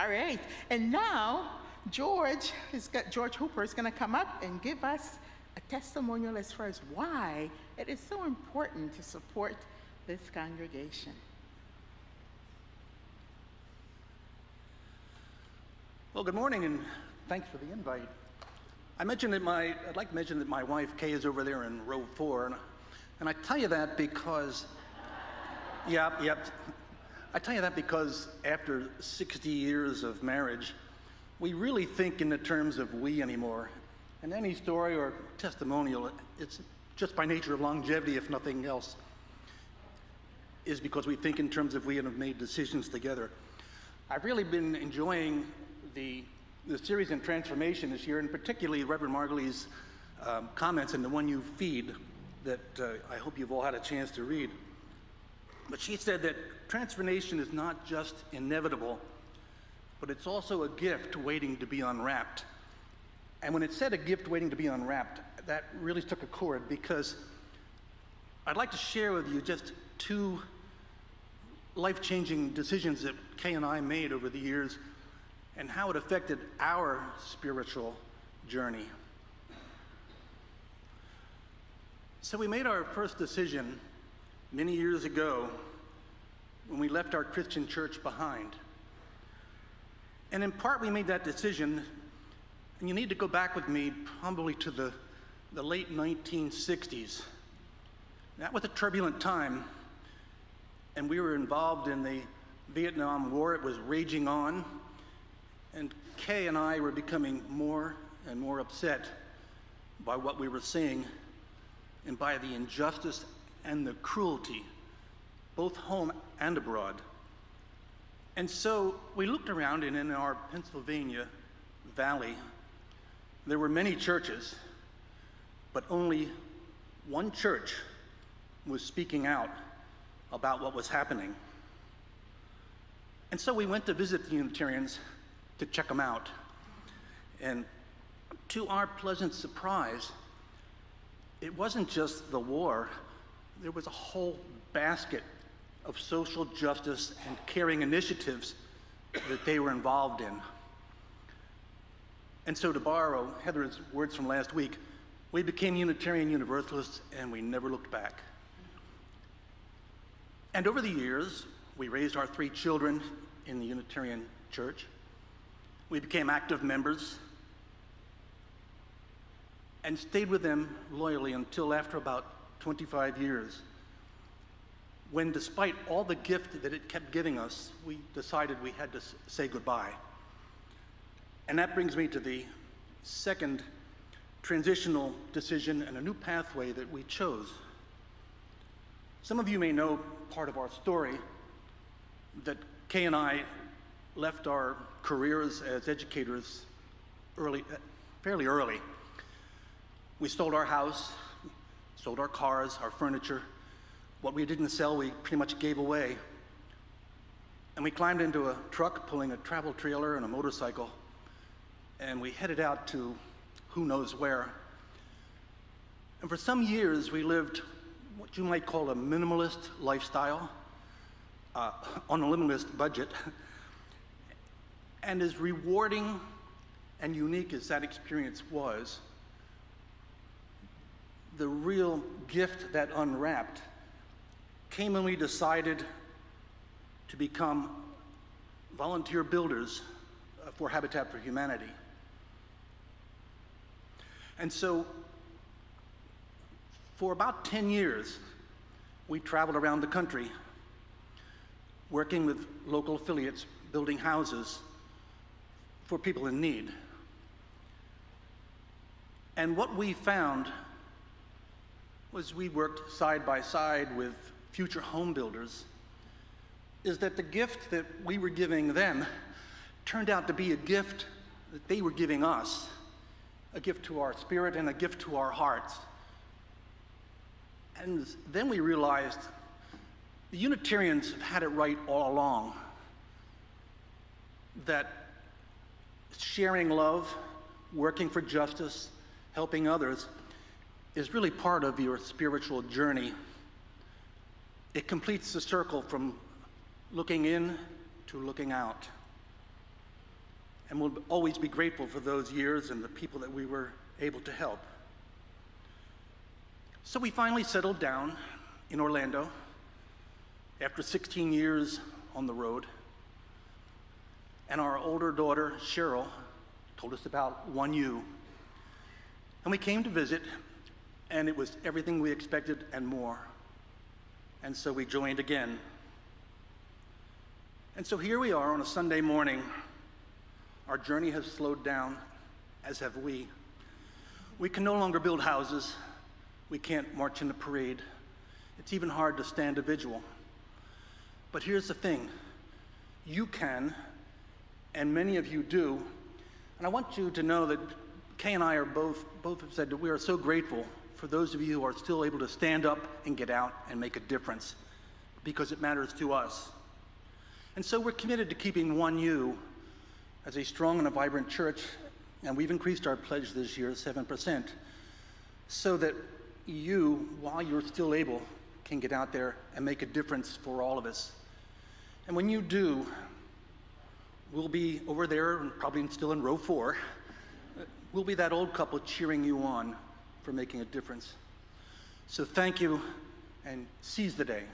All right, and now George Hooper is going to come up and give us a testimonial as far as why it is so important to support this congregation. Well, good morning, and thanks for the invite. I'd like to mention that my wife Kay is over there in row 4, and I tell you that because, I tell you that because after 60 years of marriage, we really think in the terms of we anymore. And any story or testimonial, it's just by nature of longevity, if nothing else, is because we think in terms of we and have made decisions together. I've really been enjoying the series in Transformation this year, and particularly Reverend Margulies' comments in the one you feed that I hope you've all had a chance to read. But she said that transformation is not just inevitable, but it's also a gift waiting to be unwrapped. And when it said a gift waiting to be unwrapped, that really struck a chord, because I'd like to share with you just 2 life-changing decisions that Kay and I made over the years and how it affected our spiritual journey. So we made our first decision many years ago when we left our Christian church behind. And in part we made that decision, and you need to go back with me probably to the late 1960s. That was a turbulent time, and we were involved in the Vietnam War. It was raging on, and Kay and I were becoming more and more upset by what we were seeing and by the injustice and the cruelty, both home and abroad. And so we looked around, and in our Pennsylvania Valley, there were many churches, but only one church was speaking out about what was happening. And so we went to visit the Unitarians to check them out. And to our pleasant surprise, it wasn't just the war. There was a whole basket of social justice and caring initiatives that they were involved in. And so, to borrow Heather's words from last week, we became Unitarian Universalists, and we never looked back. And over the years, we raised our 3 children in the Unitarian Church. We became active members and stayed with them loyally until after about 25 years, when, despite all the gift that it kept giving us, we decided we had to say goodbye. And that brings me to the second transitional decision and a new pathway that we chose. Some of you may know part of our story, that Kay and I left our careers as educators fairly early. We sold our house, sold our cars, our furniture. What we didn't sell, we pretty much gave away. And we climbed into a truck pulling a travel trailer and a motorcycle, and we headed out to who knows where. And for some years, we lived what you might call a minimalist lifestyle, on a minimalist budget. And as rewarding and unique as that experience was, the real gift that unwrapped came when we decided to become volunteer builders for Habitat for Humanity. And so, for about 10 years, we traveled around the country, working with local affiliates, building houses for people in need. And what we found was, we worked side by side with future home builders, is that the gift that we were giving them turned out to be a gift that they were giving us, a gift to our spirit and a gift to our hearts. And then we realized the Unitarians have had it right all along, that sharing love, working for justice, helping others is really part of your spiritual journey. It completes the circle from looking in to looking out. and we'll always be grateful for those years and the people that we were able to help. So we finally settled down in Orlando after 16 years on the road. And our older daughter, Cheryl, told us about 1U. And we came to visit, and it was everything we expected and more. And so we joined again. And so here we are on a Sunday morning. Our journey has slowed down, as have we. We can no longer build houses. We can't march in the parade. It's even hard to stand a vigil. But here's the thing. You can, and many of you do. And I want you to know that Kay and I are both have said that we are so grateful for those of you who are still able to stand up and get out and make a difference, because it matters to us. And so we're committed to keeping 1U as a strong and a vibrant church, and we've increased our pledge this year 7%, so that you, while you're still able, can get out there and make a difference for all of us. And when you do, we'll be over there, and probably still in row 4. We'll be that old couple cheering you on for making a difference. So thank you, and seize the day.